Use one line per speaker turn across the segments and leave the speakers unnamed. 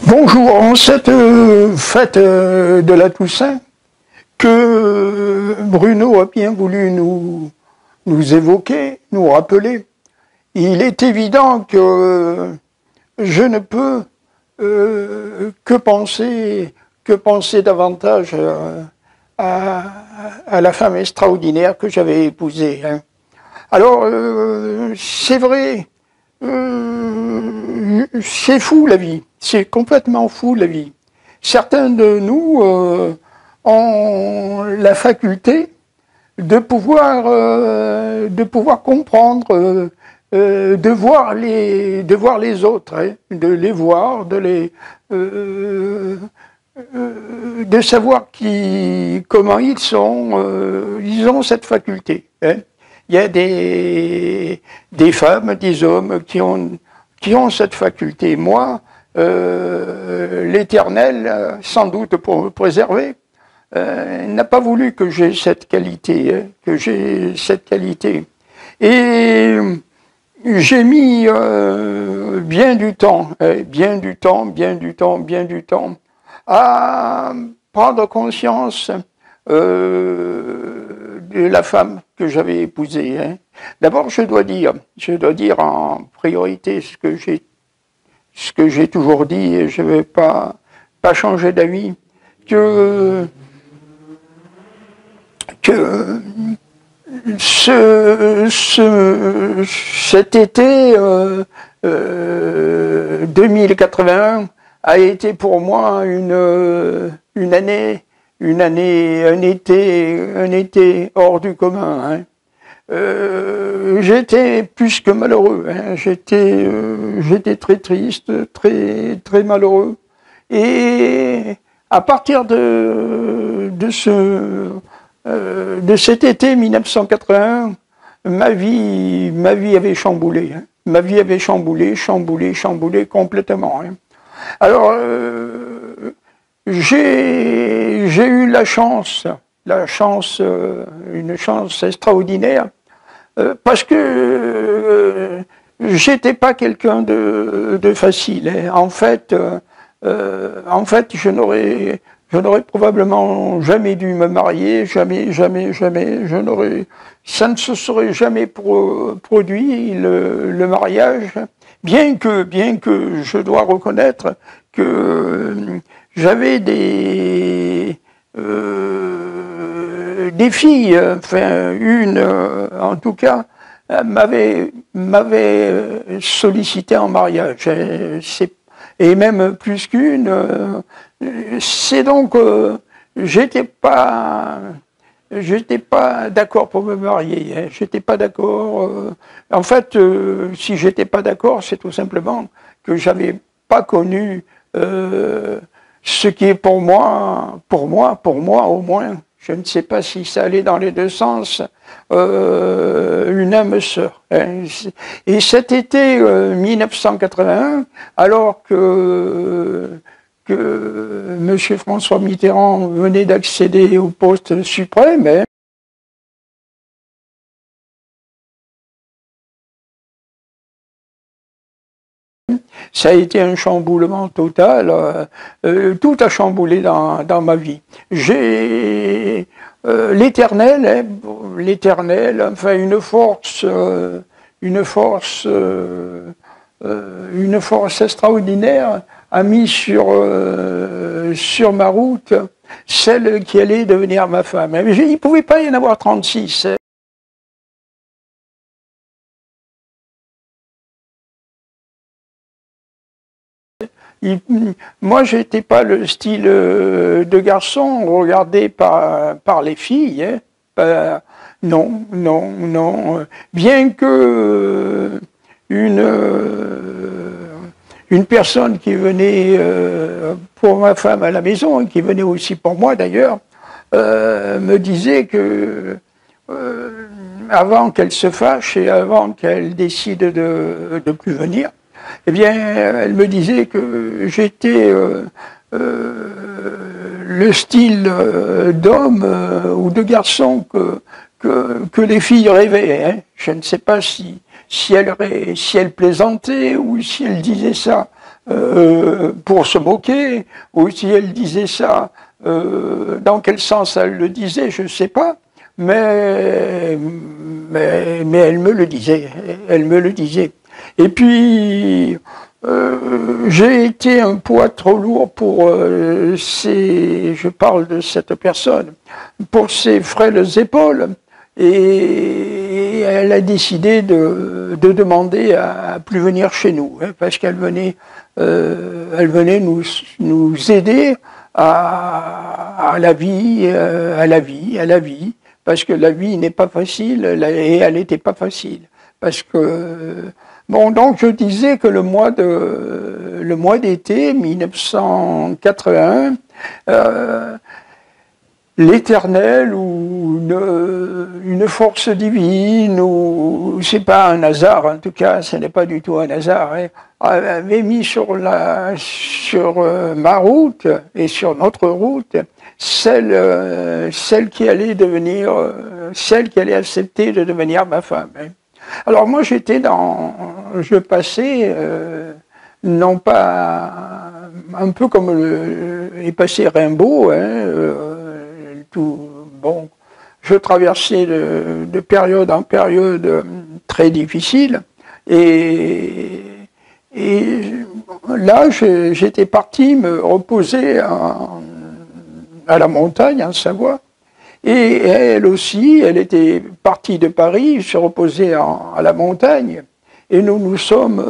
Bonjour, en cette fête de la Toussaint que Bruno a bien voulu nous évoquer, nous rappeler, il est évident que je ne peux que penser davantage à la femme extraordinaire que j'avais épousée. Hein. Alors, c'est vrai, c'est fou la vie, c'est complètement fou la vie. Certains de nous ont la faculté de pouvoir comprendre, de voir les autres, hein, de les voir, de savoir comment ils sont. Ils ont cette faculté. Hein. Il y a des femmes, des hommes qui ont cette faculté. Moi, l'Éternel, sans doute pour me préserver, n'a pas voulu que j'ai cette qualité, Et j'ai mis bien du temps à prendre conscience de la femme que j'avais épousée. Hein. D'abord, je dois dire en priorité ce que j'ai toujours dit, et je ne vais pas changer d'avis, que cet été 2081 a été pour moi un été hors du commun. Hein. J'étais plus que malheureux. Hein. J'étais très triste, très malheureux. Et à partir de cet été 1981, ma vie avait chamboulé. Hein. Ma vie avait chamboulé complètement. Hein. Alors, j'ai eu une chance extraordinaire, parce que j'étais pas quelqu'un de facile. Hein. En fait, je n'aurais probablement jamais dû me marier, jamais, ça ne se serait jamais produit, le mariage, bien que je dois reconnaître que j'avais des filles, enfin une en tout cas, m'avait sollicité en mariage, et même plus qu'une. C'est donc j'étais pas d'accord pour me marier. Hein. J'étais pas d'accord. En fait, si j'étais pas d'accord, c'est tout simplement que j'avais pas connu ce qui est pour moi au moins. Je ne sais pas si ça allait dans les deux sens. Une âme sœur. Hein. Et cet été 1981, alors que M. François Mitterrand venait d'accéder au poste suprême, hein, ça a été un chamboulement total. Tout a chamboulé dans ma vie. J'ai l'Éternel, enfin une force extraordinaire a mis sur ma route celle qui allait devenir ma femme. Il ne pouvait pas y en avoir 36. Moi, j'étais pas le style de garçon regardé par les filles. Hein. Non. Bien que une personne qui venait pour ma femme à la maison, et qui venait aussi pour moi d'ailleurs, me disait que avant qu'elle se fâche et avant qu'elle décide de plus venir, eh bien, elle me disait que j'étais le style d'homme ou de garçon que les filles rêvaient. Hein. Je ne sais pas si elle plaisantait ou si elle disait ça pour se moquer, ou si elle disait ça, dans quel sens elle le disait, je ne sais pas, mais elle me le disait, elle me le disait. Et puis, j'ai été un poids trop lourd pour je parle de cette personne, pour ses frêles épaules, et elle a décidé de demander à plus venir chez nous, hein, parce qu'elle venait, nous aider à la vie, parce que la vie n'est pas facile, et elle n'était pas facile, parce que bon, donc je disais que le mois d'été 1981, l'Éternel ou une force divine, ou c'est pas un hasard, en tout cas, ce n'est pas du tout un hasard, hein, avait mis sur ma route et sur notre route celle qui allait devenir, celle qui allait accepter de devenir ma femme. Hein. Alors moi je passais, non pas un peu comme est passé Rimbaud, hein, bon, je traversais de période en période très difficile, et là j'étais parti me reposer à la montagne en Savoie. Et elle aussi, elle était partie de Paris, se reposait à la montagne, et nous nous sommes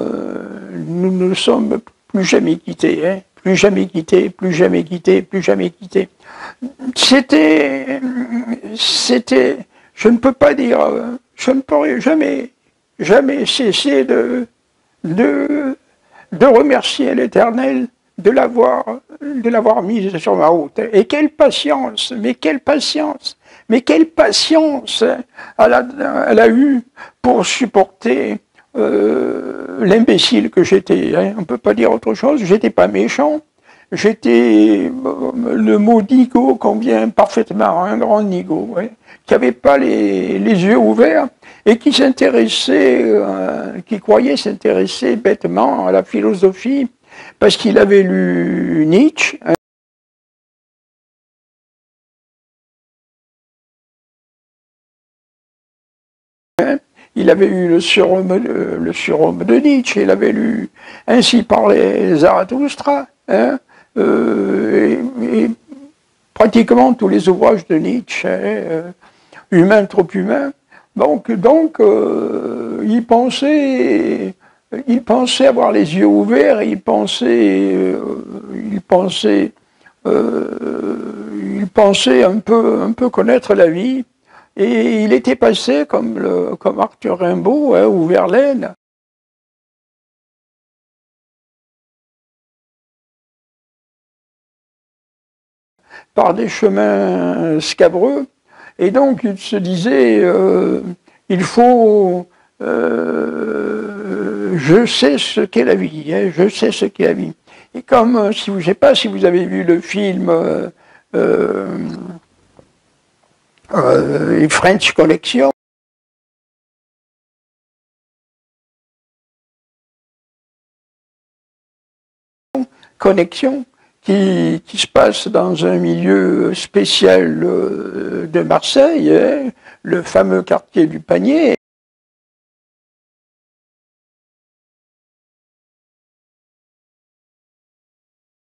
plus jamais quittés, hein, plus jamais quittés, plus jamais quittés, plus jamais quittés. C'était, je ne peux pas dire, je ne pourrais jamais cesser de remercier l'Éternel de l'avoir mise sur ma route. Et quelle patience, mais quelle patience, mais quelle patience elle a eu pour supporter l'imbécile que j'étais. Hein. On ne peut pas dire autre chose, j'étais pas méchant, j'étais, le mot nigaud convient parfaitement, un grand nigaud, ouais, qui n'avait pas les yeux ouverts et qui s'intéressait, qui croyait s'intéresser bêtement à la philosophie, parce qu'il avait lu Nietzsche. Hein, il avait eu le surhomme de Nietzsche, il avait lu Ainsi parlait Zarathustra, hein, et pratiquement tous les ouvrages de Nietzsche, hein, Humain, trop humain. Donc il pensait avoir les yeux ouverts, il pensait un peu connaître la vie, et il était passé comme Arthur Rimbaud, hein, ou Verlaine, par des chemins scabreux, et donc il se disait il faut je sais ce qu'est la vie, hein, je sais ce qu'est la vie. Et comme, je ne sais pas si vous avez vu le film French Connection, qui se passe dans un milieu spécial de Marseille, hein, le fameux quartier du Panier.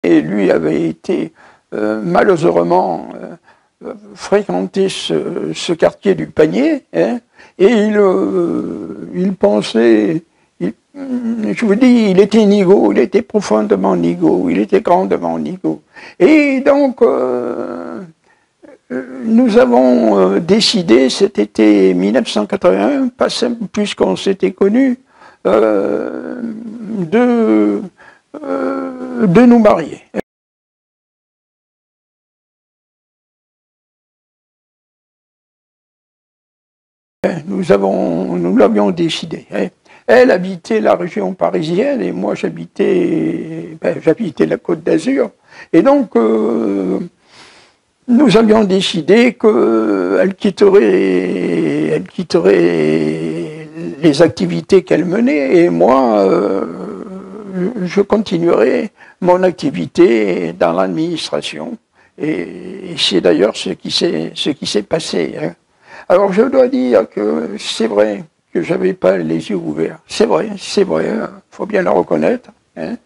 Et lui avait été malheureusement fréquenter ce quartier du Panier, hein, et il pensait, je vous dis, il était nigaud, il était profondément nigaud, il était grandement nigaud. Et donc, nous avons décidé, cet été 1981, puisqu'on s'était connus, de nous marier. Nous l'avions décidé. Elle habitait la région parisienne et moi j'habitais la Côte d'Azur. Et donc nous avions décidé qu'elle quitterait les activités qu'elle menait, et moi je continuerai mon activité dans l'administration. Et c'est d'ailleurs ce qui s'est passé. Hein. Alors je dois dire que c'est vrai que j'avais pas les yeux ouverts. C'est vrai, faut bien le reconnaître. Hein.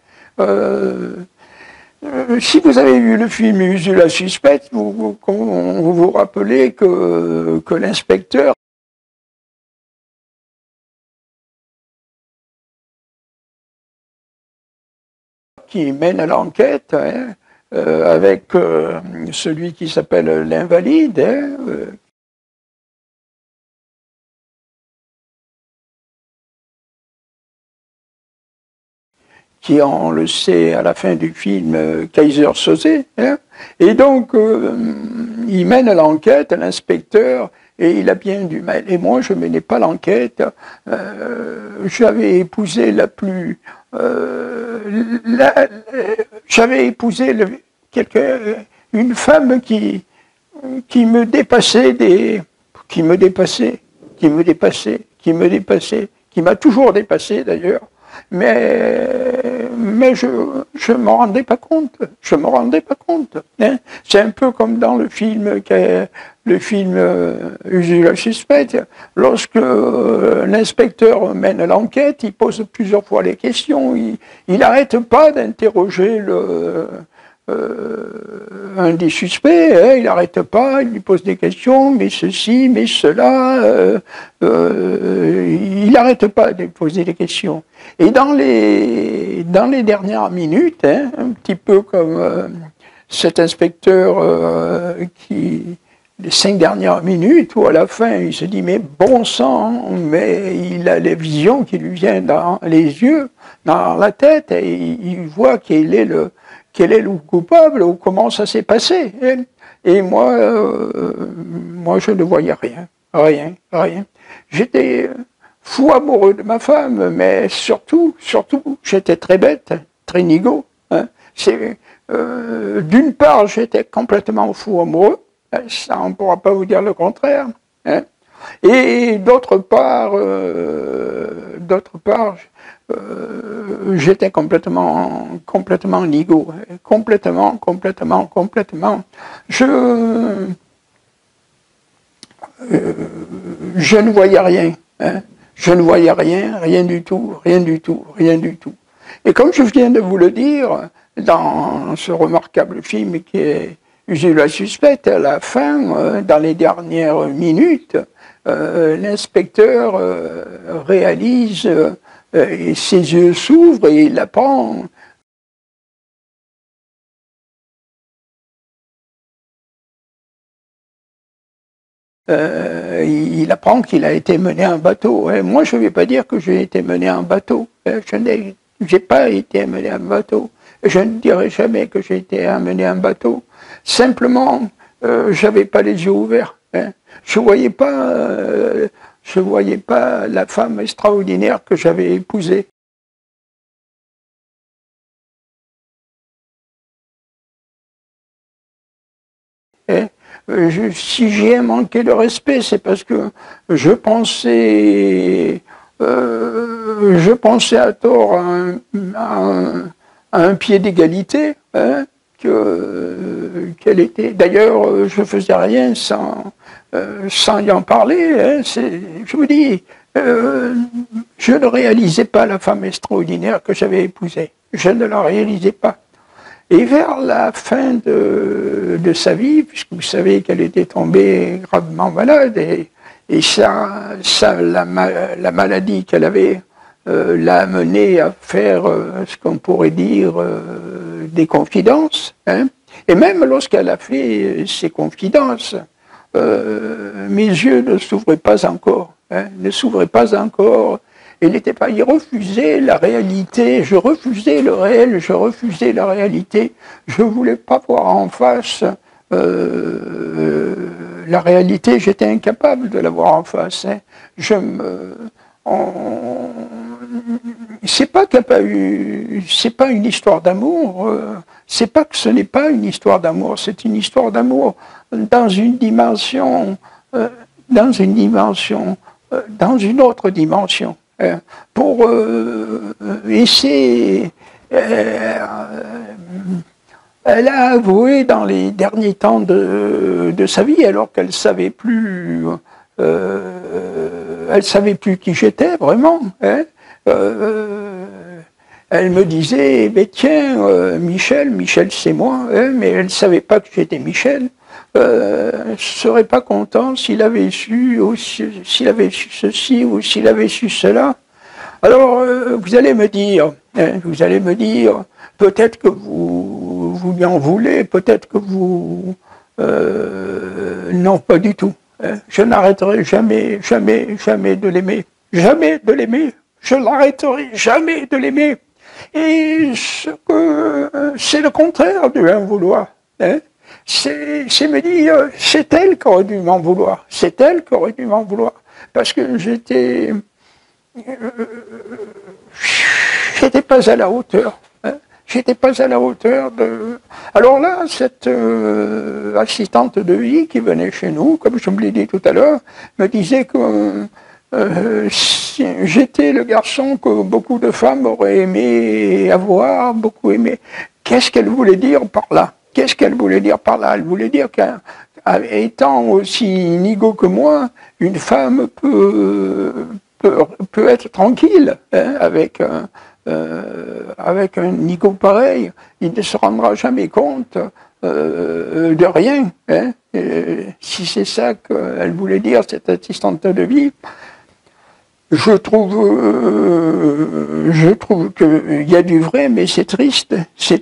Si vous avez vu le film Ursula Suspecte, vous vous rappelez que l'inspecteur qui mène l'enquête, hein, avec celui qui s'appelle l'invalide, hein, qui, on le sait, à la fin du film, Kaiser Soze. Hein, et donc, il mène l'enquête, l'inspecteur, et il a bien du mal. Et moi, je ne menais pas l'enquête. J'avais épousé la plus... j'avais épousé une femme qui me dépassait, qui m'a toujours dépassé d'ailleurs. Mais je me rendais pas compte. Hein. C'est un peu comme dans le film Ursula Suspecte. Lorsque l'inspecteur mène l'enquête, il pose plusieurs fois les questions. Il n'arrête pas d'interroger un des suspects, hein, il n'arrête pas, il lui pose des questions, mais ceci, mais cela, il n'arrête pas de poser des questions. Et dans les dernières minutes, hein, un petit peu comme cet inspecteur les 5 dernières minutes, où à la fin il se dit mais bon sang, mais il a les visions qui lui viennent dans les yeux, dans la tête, et il voit quel est le coupable ou comment ça s'est passé. Hein. Et moi, je ne voyais rien. J'étais fou amoureux de ma femme, mais surtout, j'étais très bête, très nigaud. Hein. D'une part, j'étais complètement fou amoureux, hein, ça on ne pourra pas vous dire le contraire. Hein. Et d'autre part, j'étais complètement nigaud, complètement. Je ne voyais rien, hein. Je ne voyais rien du tout. Et comme je viens de vous le dire, dans ce remarquable film qui est Ursula Suspecte, à la fin, dans les dernières minutes, l'inspecteur réalise, et ses yeux s'ouvrent et il apprend qu'il a été mené en bateau. Et moi, je ne vais pas dire que j'ai été mené en bateau. Je n'ai pas été mené en bateau. Je ne dirai jamais que j'ai été mené en bateau. Simplement, j'avais pas les yeux ouverts. Hein. Je voyais pas la femme extraordinaire que j'avais épousée. Hein. Si j'ai manqué de respect, c'est parce que je pensais à tort à un pied d'égalité, hein, qu'elle était. D'ailleurs, je faisais rien sans y en parler. Hein, je vous dis, je ne réalisais pas la femme extraordinaire que j'avais épousée. Je ne la réalisais pas. Et vers la fin de sa vie, puisque vous savez qu'elle était tombée gravement malade, et la maladie qu'elle avait l'a amenée à faire ce qu'on pourrait dire des confidences. Hein. Et même lorsqu'elle a fait ces confidences, mes yeux ne s'ouvraient pas encore. Hein, il refusait la réalité, je refusais le réel, je refusais la réalité. Je ne voulais pas voir en face la réalité, j'étais incapable de la voir en face. Hein. C'est pas une histoire d'amour, c'est pas que ce n'est pas une histoire d'amour, c'est une histoire d'amour dans une dimension, dans une autre dimension. Et Elle a avoué dans les derniers temps de sa vie, alors qu'elle savait plus qui j'étais vraiment. Hein. Elle me disait, eh tiens, Michel c'est moi, hein, mais elle ne savait pas que j'étais Michel. Ne serait pas content s'il avait su, s'il avait su ceci ou s'il avait su cela. Alors, vous allez me dire, peut-être que vous lui en voulez, peut-être que vous... non, pas du tout. Hein. Je n'arrêterai jamais, jamais, jamais de l'aimer. Jamais de l'aimer. Je n'arrêterai jamais de l'aimer. Et c'est le contraire de l'en vouloir. Hein. C'est me dire, c'est elle qui aurait dû m'en vouloir. C'est elle qui aurait dû m'en vouloir. Parce que j'étais pas à la hauteur. Hein. J'étais pas à la hauteur de... Alors là, cette assistante de vie qui venait chez nous, comme je me l'ai dit tout à l'heure, me disait que j'étais le garçon que beaucoup de femmes auraient aimé avoir, beaucoup aimé. Qu'est-ce qu'elle voulait dire par là? Qu'est-ce qu'elle voulait dire par là? Elle voulait dire qu'étant aussi inigo que moi, une femme peut être tranquille hein, avec un nigo pareil. Il ne se rendra jamais compte de rien. Hein. Si c'est ça qu'elle voulait dire, cette assistante de vie, je trouve qu'il y a du vrai, mais c'est triste, ça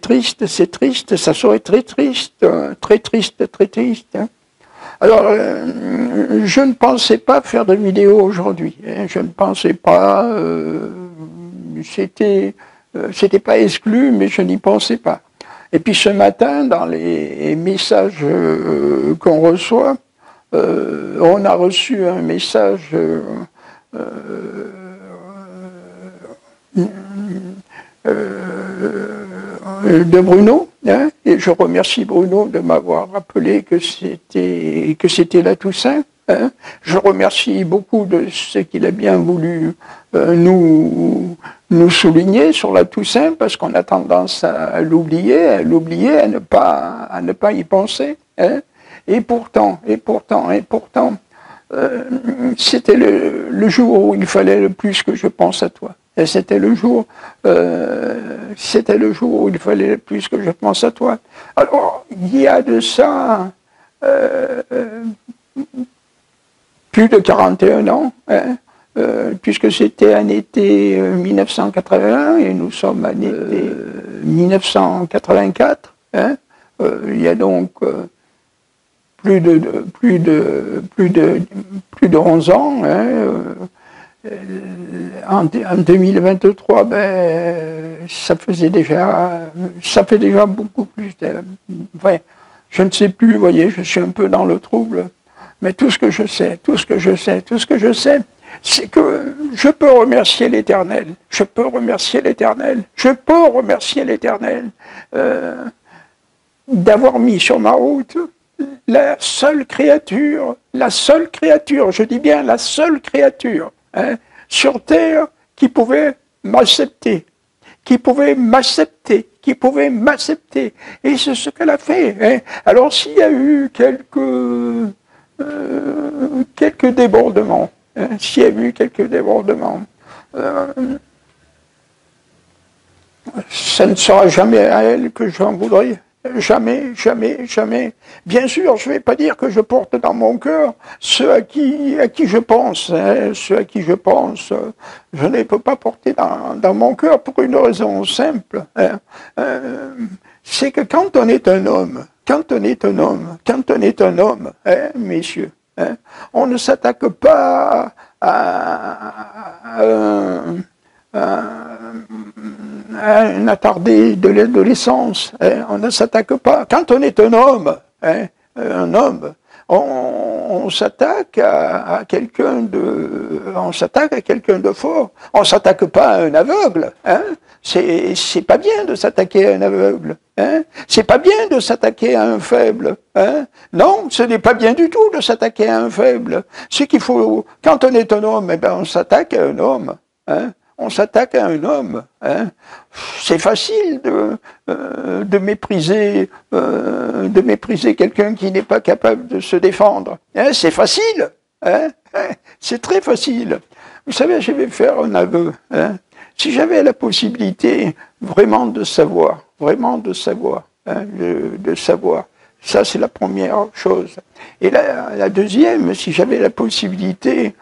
serait très triste. Hein. Alors, je ne pensais pas faire de vidéo aujourd'hui, hein, je ne pensais pas, c'était pas exclu, mais je n'y pensais pas. Et puis ce matin, dans les messages qu'on reçoit, on a reçu un message de Bruno, hein, et je remercie Bruno de m'avoir rappelé que c'était la Toussaint. Hein. Je remercie beaucoup de ce qu'il a bien voulu nous souligner sur la Toussaint, parce qu'on a tendance à l'oublier, à ne pas y penser. Hein. Et pourtant, c'était le jour où il fallait le plus que je pense à toi. Et c'était le jour où il fallait le plus que je pense à toi. Alors, il y a de ça plus de 41 ans, hein, puisque c'était un été 1981 et nous sommes en été 1984. Hein, il y a donc plus de 11 ans. Hein, en 2023, ça fait déjà beaucoup plus. Enfin, je ne sais plus, vous voyez, je suis un peu dans le trouble. Mais tout ce que je sais, c'est que je peux remercier l'Éternel. D'avoir mis sur ma route la seule créature, je dis bien la seule créature, hein, sur terre qui pouvait m'accepter. Et c'est ce qu'elle a fait. Hein. Alors s'il y a eu quelques débordements, hein, ça ne sera jamais à elle que j'en voudrais. Jamais. Bien sûr, je ne vais pas dire que je porte dans mon cœur ceux à qui je pense. Hein, je ne peux pas porter dans mon cœur pour une raison simple. Hein, c'est que quand on est un homme, hein, messieurs, hein, on ne s'attaque pas à un attardé de l'adolescence. Hein, on ne s'attaque pas. Quand on est un homme, hein, on s'attaque à quelqu'un de fort. On s'attaque pas à un aveugle. Hein. C'est pas bien de s'attaquer à un aveugle. Hein. C'est pas bien de s'attaquer à un faible. Hein. Non, ce n'est pas bien du tout de s'attaquer à un faible. Ce qu'il faut, quand on est un homme, on s'attaque à un homme. Hein. on s'attaque à un homme. Hein. C'est facile de mépriser quelqu'un qui n'est pas capable de se défendre. Hein, c'est facile. Hein. C'est très facile. Vous savez, je vais faire un aveu. Hein. Si j'avais la possibilité vraiment de savoir, hein, de savoir, ça c'est la première chose. Et la deuxième, si j'avais la possibilité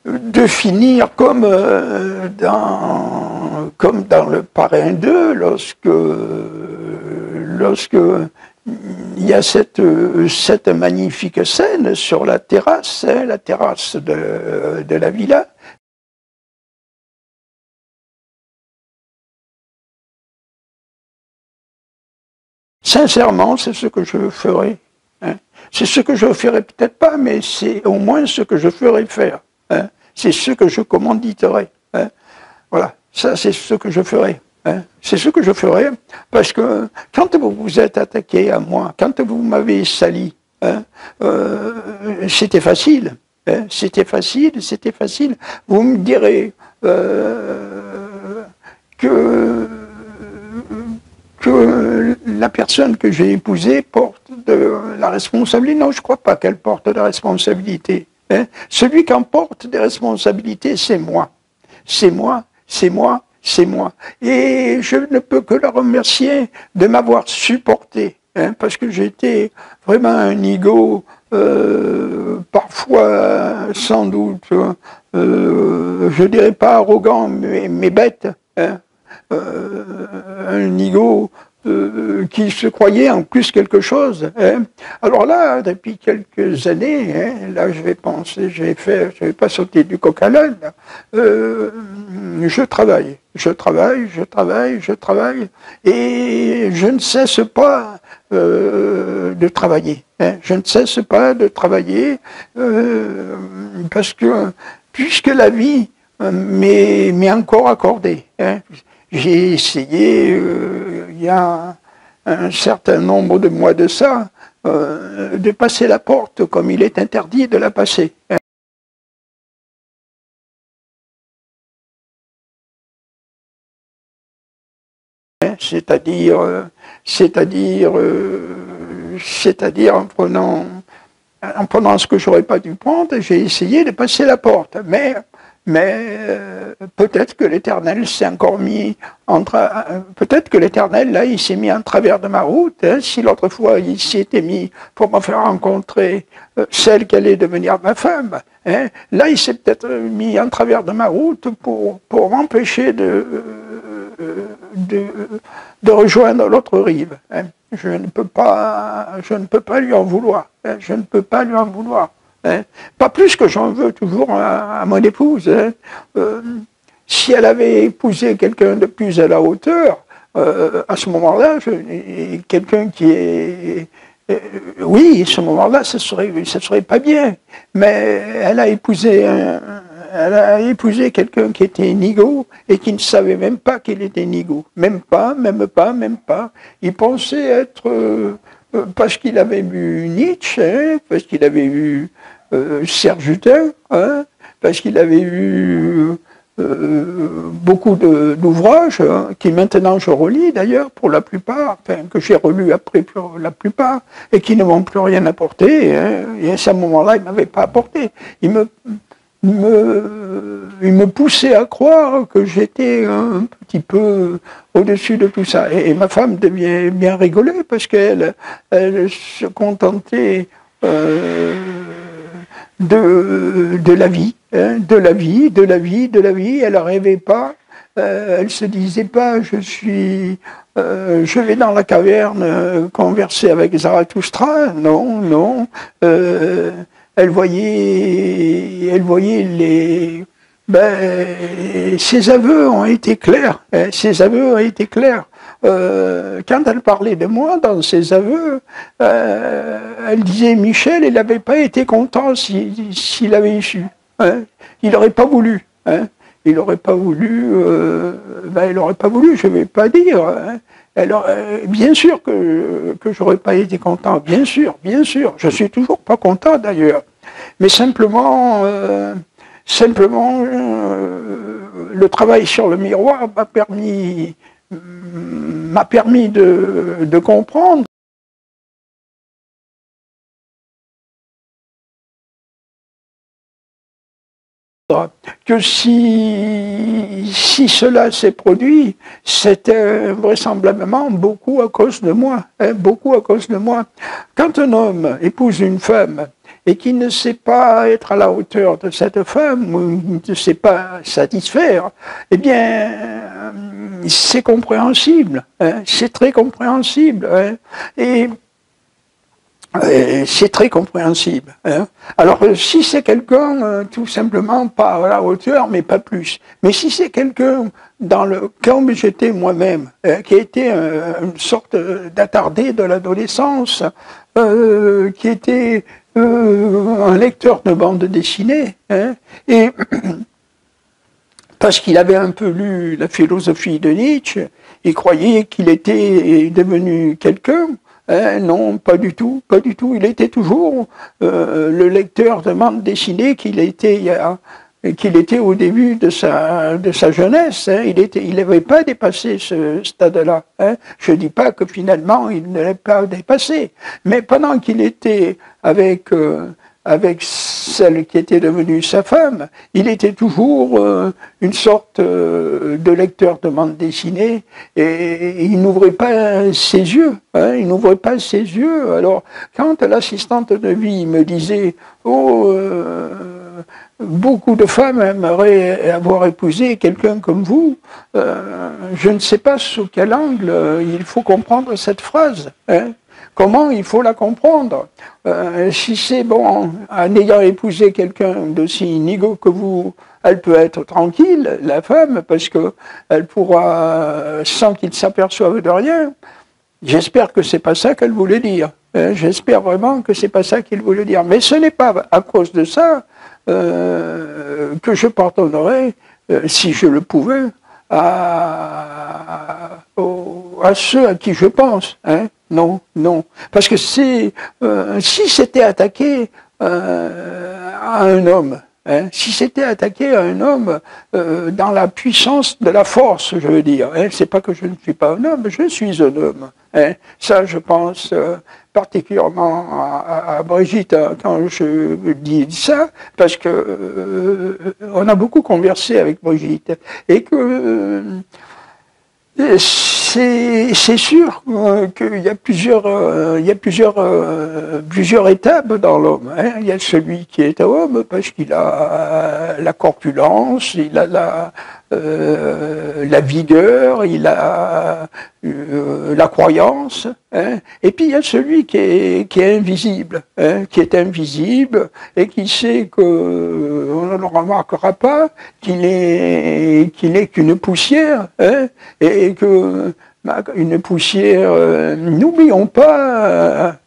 de finir comme dans le Parrain 2, lorsque il y a cette magnifique scène sur la terrasse, hein, la terrasse de la villa. Sincèrement, c'est ce que je ferai. Hein. C'est ce que je ferai peut-être pas, mais c'est au moins ce que je ferai faire. Hein. C'est ce que je commanditerai. Hein. Voilà, ça c'est ce que je ferai. Hein. C'est ce que je ferai, parce que quand vous vous êtes attaqué à moi, quand vous m'avez sali, hein, c'était facile. Hein. C'était facile. Vous me direz que la personne que j'ai épousée porte de la responsabilité. Non, je ne crois pas qu'elle porte de la responsabilité. Hein. Celui qui en porte des responsabilités, c'est moi. C'est moi. Et je ne peux que la remercier de m'avoir supporté, hein, parce que j'étais vraiment un ego, parfois sans doute, je dirais pas arrogant, mais bête, hein. Un ego qui se croyait en plus quelque chose. Hein. Alors là, depuis quelques années, hein, là je vais penser, je vais pas sauter du coq à l'âne. Je travaille, et je ne cesse pas de travailler. Hein. Je ne cesse pas de travailler parce que puisque la vie m'est encore accordée. Hein. J'ai essayé, il y a un certain nombre de mois de ça, de passer la porte comme il est interdit de la passer. C'est-à-dire en prenant ce que j'aurais pas dû prendre, j'ai essayé de passer la porte, mais peut-être que l'Éternel s'est encore mis peut-être que l'Éternel là il s'est mis en travers de ma route, hein, si l'autre fois il s'était mis pour me faire rencontrer celle qui allait devenir ma femme, hein, là il s'est peut-être mis en travers de ma route pour m'empêcher de rejoindre l'autre rive, hein. Je ne peux pas lui en vouloir, hein, Hein. Pas plus que j'en veux toujours à mon épouse. Hein. Si elle avait épousé quelqu'un de plus à la hauteur, à ce moment-là, quelqu'un qui est... oui, à ce moment-là, ça serait pas bien. Mais elle a épousé quelqu'un qui était nigo et qui ne savait même pas qu'il était nigo. Même pas. Il pensait être... parce qu'il avait vu Nietzsche, hein, parce qu'il avait vu Serge Hutin, hein, parce qu'il avait vu beaucoup d'ouvrages, hein, qui maintenant je relis d'ailleurs pour la plupart, enfin, que j'ai relus après pour la plupart, et qui ne m'ont plus rien apporté. Hein, et à ce moment-là, il ne m'avait pas apporté. Il me poussait à croire que j'étais un petit peu au-dessus de tout ça. Et ma femme devait bien rigoler parce qu'elle se contentait de la vie, hein, de la vie. Elle ne rêvait pas. Elle se disait pas, je vais dans la caverne converser avec Zarathustra. Non. Elle voyait ses aveux ont été clairs. Hein, quand elle parlait de moi dans ses aveux, elle disait Michel, il n'avait pas été content s'il avait su. Hein, il n'aurait pas voulu. Hein, il n'aurait pas voulu. Je ne vais pas dire. Hein. Alors, bien sûr que j'aurais pas été content, bien sûr, je suis toujours pas content d'ailleurs, mais simplement Simplement, le travail sur le miroir m'a permis de comprendre que si cela s'est produit, c'était vraisemblablement beaucoup à cause de moi, hein, beaucoup à cause de moi. Quand un homme épouse une femme et qui ne sait pas être à la hauteur de cette femme, ou ne sait pas satisfaire, eh bien, c'est compréhensible, hein, c'est très compréhensible. Hein, et c'est très compréhensible. Hein. Alors, si c'est quelqu'un, tout simplement, pas à la hauteur, mais pas plus. Mais si c'est quelqu'un, comme j'étais moi-même, qui a été une sorte d'attardé de l'adolescence, qui était un lecteur de bande dessinée, hein, et parce qu'il avait un peu lu la philosophie de Nietzsche, il croyait qu'il était devenu quelqu'un. Non, pas du tout, pas du tout. Il était toujours le lecteur de bande dessinée qu'il était au début de sa jeunesse. Hein. Il n'avait pas dépassé ce stade-là. Hein. Je ne dis pas que finalement il ne l'a pas dépassé, mais pendant qu'il était avec celle qui était devenue sa femme, il était toujours une sorte de lecteur de bande dessinée et il n'ouvrait pas ses yeux. Hein, il n'ouvrait pas ses yeux. Alors, quand l'assistante de vie me disait « Oh, beaucoup de femmes aimeraient avoir épousé quelqu'un comme vous », je ne sais pas sous quel angle il faut comprendre cette phrase. Hein. Comment il faut la comprendre? Si c'est bon, en ayant épousé quelqu'un d'aussi nigaud que vous, elle peut être tranquille, la femme, parce qu'elle pourra, sans qu'il s'aperçoive de rien. J'espère que c'est pas ça qu'elle voulait dire. J'espère vraiment que c'est pas ça qu'il voulait dire. Mais ce n'est pas à cause de ça que je pardonnerais, si je le pouvais, à ceux à qui je pense. Hein. Non, non. Parce que si c'était attaqué à un homme, hein, si c'était attaqué à un homme dans la puissance de la force, je veux dire, hein, c'est pas que je ne suis pas un homme, je suis un homme. Hein. Ça, je pense particulièrement à Brigitte quand je dis ça, parce que on a beaucoup conversé avec Brigitte et que c'est sûr qu'il y a plusieurs étapes dans l'homme. Hein. Il y a celui qui est homme parce qu'il a la corpulence, il a la vigueur, il a la croyance. Hein. Et puis il y a celui qui est invisible, hein, qui est invisible et qui sait qu'on ne le remarquera pas, qu'il n'est qu'une poussière, hein, et que une poussière. N'oublions pas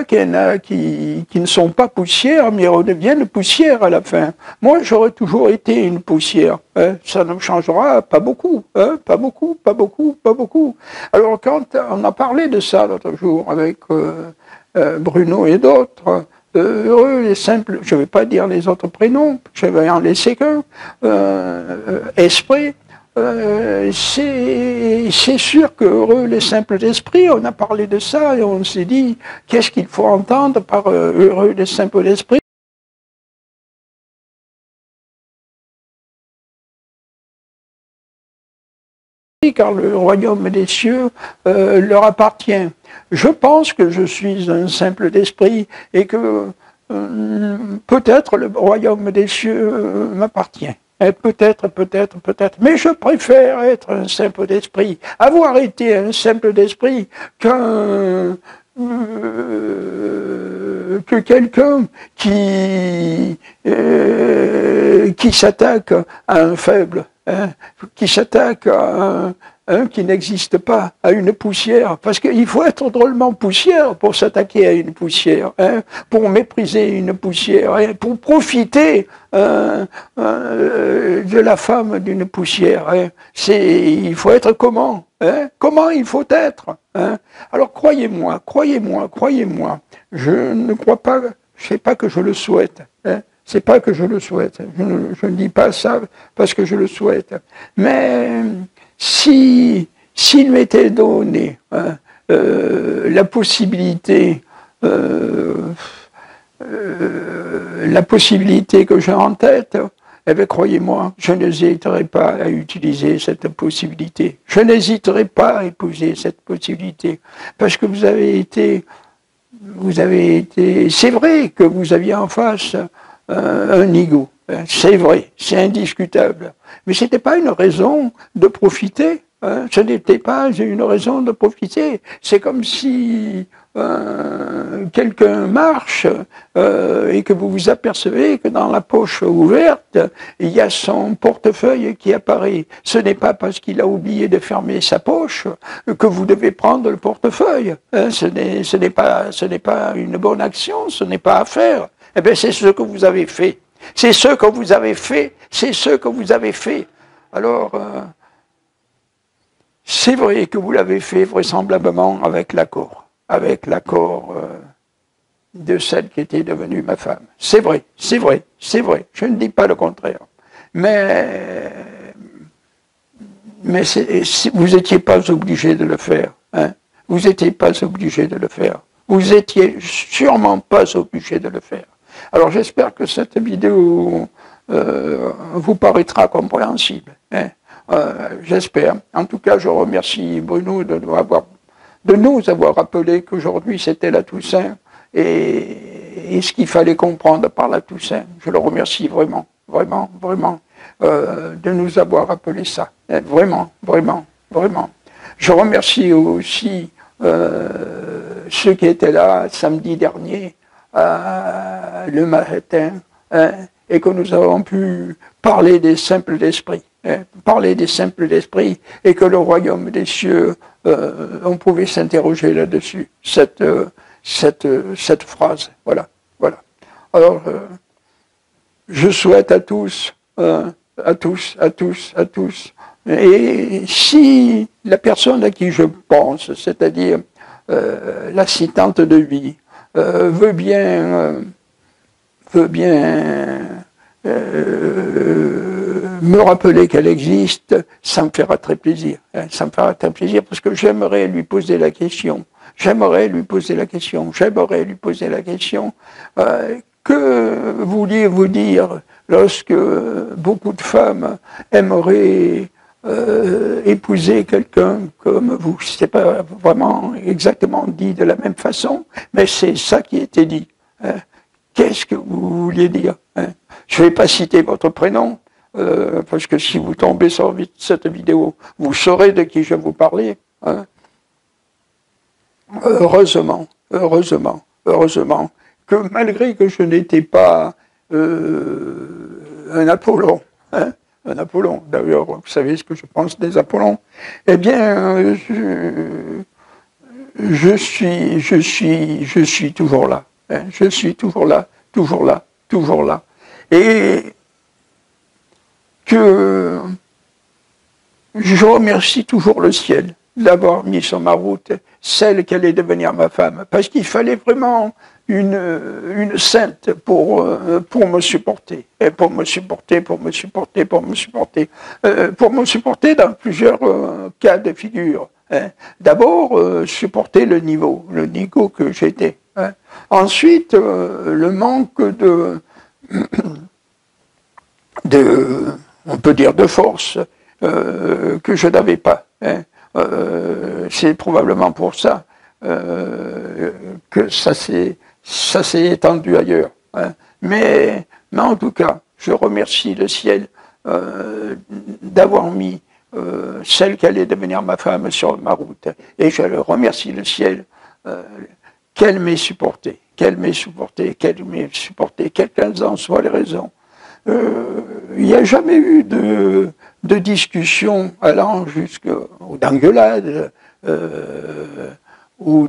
qu'il y en a qui ne sont pas poussières, mais redeviennent poussière à la fin. Moi, j'aurais toujours été une poussière. Hein, ça ne me changera pas beaucoup, hein, pas beaucoup, pas beaucoup, pas beaucoup. Alors, quand on a parlé de ça l'autre jour avec Bruno et d'autres, heureux les simples, je ne vais pas dire les autres prénoms, je vais en laisser qu'un, esprit. C'est sûr que heureux les simples d'esprit, on a parlé de ça et on s'est dit qu'est-ce qu'il faut entendre par heureux les simples d'esprit, car le royaume des cieux leur appartient. Je pense que je suis un simple d'esprit et que peut-être le royaume des cieux m'appartient. Peut-être, mais je préfère être un simple d'esprit, avoir été un simple d'esprit que quelqu'un qui s'attaque à un faible, hein, qui s'attaque à un qui n'existe pas, à une poussière, parce qu'il faut être drôlement poussière pour s'attaquer à une poussière, hein, pour mépriser une poussière, hein, pour profiter de la femme d'une poussière. Hein. Il faut être comment, hein, comment il faut être. Hein. Alors croyez-moi, je ne crois pas, je ne sais pas que je le souhaite, hein, C'est pas que je le souhaite. Je ne dis pas ça parce que je le souhaite. Mais s'il m'était donné la possibilité que j'ai en tête, eh bien, croyez-moi, je n'hésiterai pas à utiliser cette possibilité. Je n'hésiterai pas à épouser cette possibilité. Parce que vous avez été, c'est vrai que vous aviez en face un ego. C'est vrai, c'est indiscutable. Mais ce n'était pas une raison de profiter. Ce n'était pas une raison de profiter. C'est comme si quelqu'un marche et que vous vous apercevez que dans la poche ouverte, il y a son portefeuille qui apparaît. Ce n'est pas parce qu'il a oublié de fermer sa poche que vous devez prendre le portefeuille. Ce n'est pas une bonne action, ce n'est pas à faire. Eh bien, c'est ce que vous avez fait. C'est ce que vous avez fait. C'est ce que vous avez fait. Alors, c'est vrai que vous l'avez fait vraisemblablement avec l'accord de celle qui était devenue ma femme. C'est vrai, c'est vrai, c'est vrai. Je ne dis pas le contraire. Mais vous n'étiez pas obligé de le faire. Hein. Vous n'étiez pas obligé de le faire. Vous n'étiez sûrement pas obligé de le faire. Alors j'espère que cette vidéo vous paraîtra compréhensible. Hein. J'espère. En tout cas, je remercie Bruno de nous avoir rappelé qu'aujourd'hui c'était la Toussaint et ce qu'il fallait comprendre par la Toussaint. Je le remercie vraiment, vraiment, vraiment de nous avoir rappelé ça. Vraiment, vraiment, vraiment. Je remercie aussi ceux qui étaient là samedi dernier, le matin, et que nous avons pu parler des simples d'esprit. Parler des simples d'esprit et que le royaume des cieux, on pouvait s'interroger là-dessus, cette phrase. Voilà, voilà. Alors, je souhaite à tous, et si la personne à qui je pense, c'est-à-dire l'assistante de vie, veut bien me rappeler qu'elle existe, ça me fera très plaisir. Ça me fera très plaisir parce que j'aimerais lui poser la question. Que vouliez-vous dire lorsque beaucoup de femmes aimeraient épouser quelqu'un comme vous? C'est pas vraiment exactement dit de la même façon, mais c'est ça qui était dit. Qu'est-ce que vous vouliez dire? Je ne vais pas citer votre prénom, parce que si vous tombez sur cette vidéo, vous saurez de qui je vous parlais. Heureusement, que malgré que je n'étais pas un Apollon, un Apollon, d'ailleurs, vous savez ce que je pense des Apollons, eh bien, je suis toujours là. Je suis toujours là. Et que je remercie toujours le ciel d'avoir mis sur ma route celle qui allait devenir ma femme. Parce qu'il fallait vraiment une sainte pour me supporter. Et pour me supporter dans plusieurs cas de figure. D'abord, supporter le niveau que j'étais. Ensuite, le manque on peut dire de force que je n'avais pas. C'est probablement pour ça que ça s'est étendu ailleurs. Mais en tout cas, je remercie le ciel d'avoir mis celle qui allait devenir ma femme sur ma route. Et je remercie le ciel qu'elle m'ait supporté, quelles qu'elles en soient les raisons. Il n'y a jamais eu de discussion allant d'engueulade ou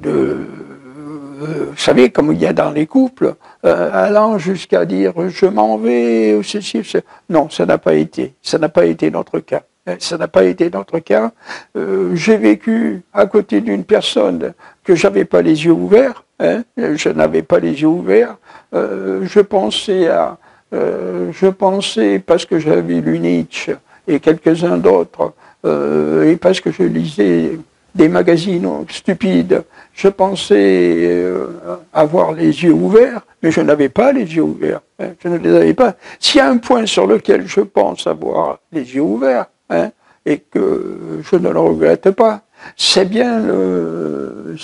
vous savez, comme il y a dans les couples, allant jusqu'à dire « je m'en vais » ou ceci. Non, ça n'a pas été notre cas. Ça n'a pas été notre cas. J'ai vécu à côté d'une personne que j'avais pas les yeux ouverts. Je n'avais pas les yeux ouverts. Je pensais je pensais, parce que j'avais lu Nietzsche et quelques-uns d'autres, et parce que je lisais des magazines stupides, je pensais avoir les yeux ouverts, mais je n'avais pas les yeux ouverts. Hein, je ne les avais pas. S'il y a un point sur lequel je pense avoir les yeux ouverts, hein, et que je ne le regrette pas, c'est bien le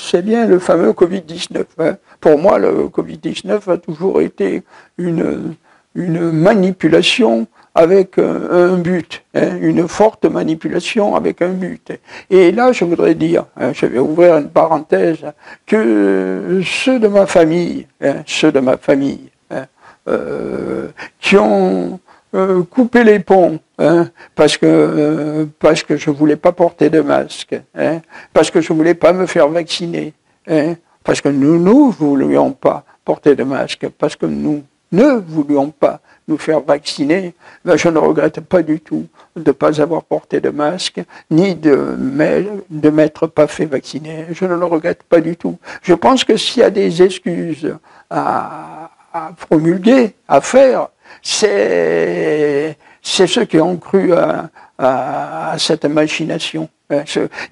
fameux Covid-19. Hein. Pour moi, le Covid-19 a toujours été une manipulation avec un but, hein, une forte manipulation avec un but. Et là, je voudrais dire, hein, je vais ouvrir une parenthèse, que ceux de ma famille, hein, hein, qui ont coupé les ponts, hein, parce que je voulais pas porter de masque, hein, parce que je voulais pas me faire vacciner, hein, parce que nous ne voulions pas porter de masque, parce que nous ne voulions pas nous faire vacciner, ben je ne regrette pas du tout de ne pas avoir porté de masque, ni de m'être pas fait vacciner. Je ne le regrette pas du tout. Je pense que s'il y a des excuses à promulguer, à faire, c'est ceux qui ont cru à cette machination.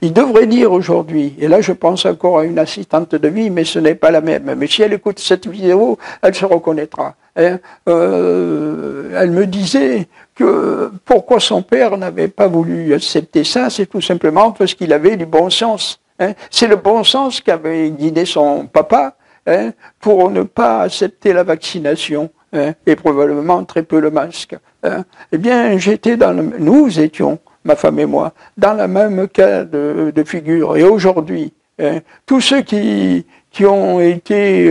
Il devrait dire aujourd'hui, et là je pense encore à une assistante de vie, mais ce n'est pas la même, mais si elle écoute cette vidéo, elle se reconnaîtra. Hein. Elle me disait que pourquoi son père n'avait pas voulu accepter ça, c'est tout simplement parce qu'il avait du bon sens. Hein. C'est le bon sens qui avait guidé son papa, hein, pour ne pas accepter la vaccination, hein, et probablement très peu le masque. Hein. Eh bien, nous étions, ma femme et moi, dans le même cas de figure. Et aujourd'hui, hein, tous ceux qui ont été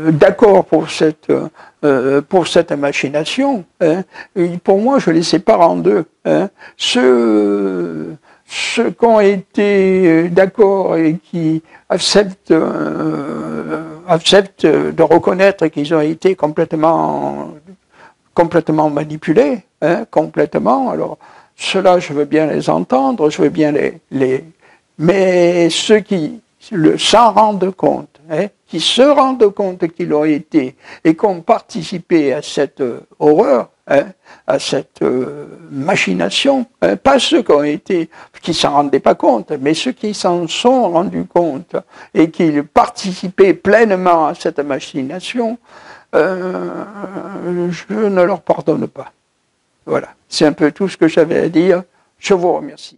d'accord pour cette machination, hein, pour moi, je les sépare en deux. Hein. Ceux qui ont été d'accord et qui acceptent de reconnaître qu'ils ont été complètement manipulés, hein, complètement. Alors, ceux-là, je veux bien les entendre, je veux bien mais ceux qui s'en rendent compte, hein, qui se rendent compte qu'ils l'ont été et qui ont participé à cette horreur, hein, à cette machination, hein, pas ceux qui s'en rendaient pas compte, mais ceux qui s'en sont rendus compte et qui participaient pleinement à cette machination, je ne leur pardonne pas. Voilà, c'est un peu tout ce que j'avais à dire. Je vous remercie.